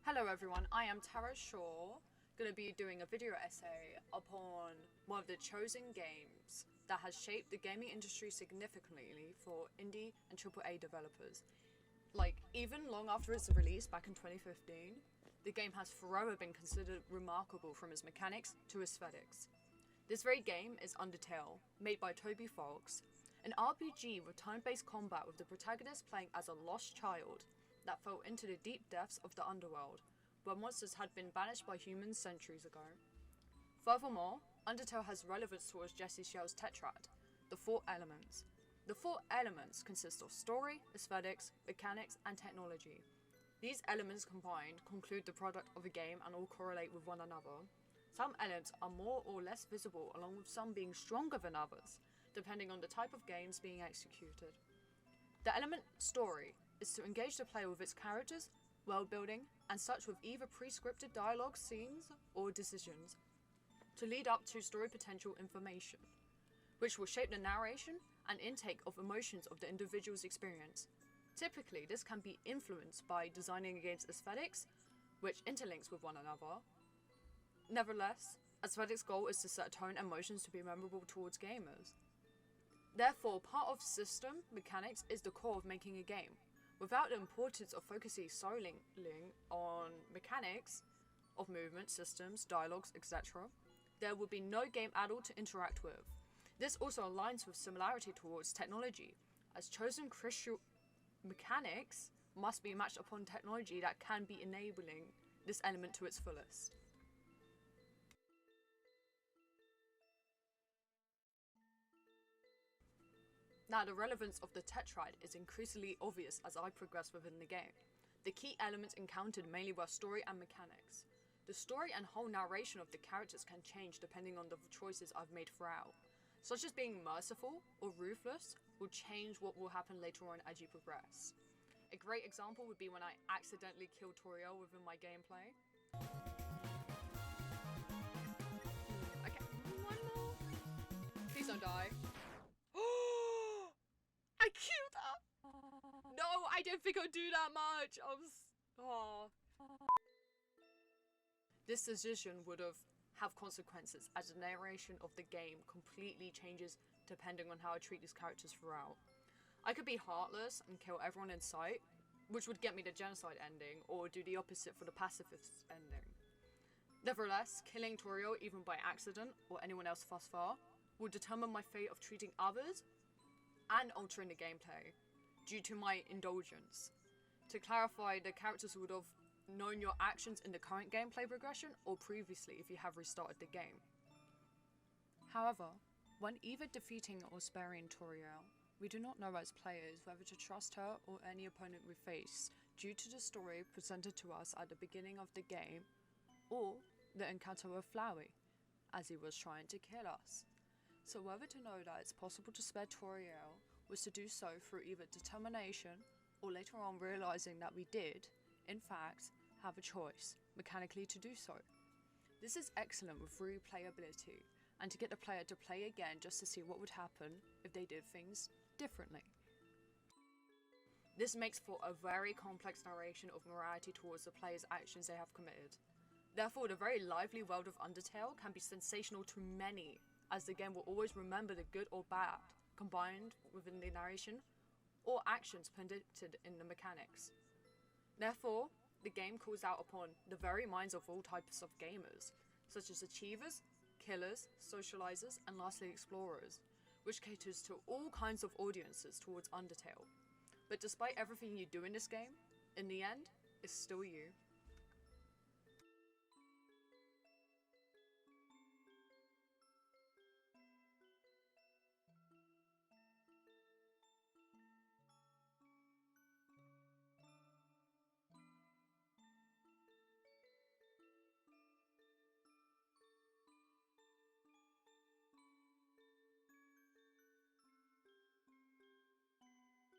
Hello everyone, I am Tara Shaw, going to be doing a video essay upon one of the chosen games that has shaped the gaming industry significantly for indie and AAA developers. Even long after its release back in 2015, the game has forever been considered remarkable from its mechanics to aesthetics. This very game is Undertale, made by Toby Fox, an RPG with time-based combat with the protagonist playing as a lost child that fell into the deep depths of the underworld, where monsters had been banished by humans centuries ago. Furthermore, Undertale has relevance towards Jesse Shell's Tetrad, the four elements. The four elements consist of story, aesthetics, mechanics, and technology. These elements combined conclude the product of a game and all correlate with one another. Some elements are more or less visible, along with some being stronger than others, depending on the type of games being executed. The element story is to engage the player with its characters, world building, and such with either pre-scripted dialogue scenes or decisions to lead up to story potential information, which will shape the narration and intake of emotions of the individual's experience. Typically, this can be influenced by designing a game's aesthetics, which interlinks with one another. Nevertheless, aesthetics' goal is to set a tone and emotions to be memorable towards gamers. Therefore, part of system mechanics is the core of making a game. Without the importance of focusing solely on mechanics of movement, systems, dialogues, etc., there would be no game at all to interact with. This also aligns with similarity towards technology, as chosen crucial mechanics must be matched upon technology that can be enabling this element to its fullest. Now, the relevance of the Tetrad is increasingly obvious as I progress within the game. The key elements encountered mainly were story and mechanics. The story and whole narration of the characters can change depending on the choices I've made throughout, such as being merciful or ruthless will change what will happen later on as you progress. A great example would be when I accidentally killed Toriel within my gameplay. Okay, one more. Please don't die. I killed her! No, I didn't think I'd do that much! This decision would have consequences, as the narration of the game completely changes depending on how I treat these characters throughout. I could be heartless and kill everyone in sight, which would get me the genocide ending, or do the opposite for the pacifist ending. Nevertheless, killing Toriel even by accident, or anyone else thus far, will determine my fate of treating others and altering the gameplay due to my indulgence. To clarify, the characters would have known your actions in the current gameplay progression or previously if you have restarted the game. However, when either defeating or sparing Toriel, we do not know as players whether to trust her or any opponent we face due to the story presented to us at the beginning of the game, or the encounter with Flowey, as he was trying to kill us. So whether to know that it's possible to spare Toriel was to do so through either determination or later on realizing that we did, in fact, have a choice mechanically to do so. This is excellent with replayability and to get the player to play again just to see what would happen if they did things differently. This makes for a very complex narration of morality towards the player's actions they have committed. Therefore, the very lively world of Undertale can be sensational to many, as the game will always remember the good or bad combined within the narration or actions predicted in the mechanics. Therefore, the game calls out upon the very minds of all types of gamers, such as achievers, killers, socializers, and lastly explorers, which caters to all kinds of audiences towards Undertale. But despite everything you do in this game, in the end, it's still you.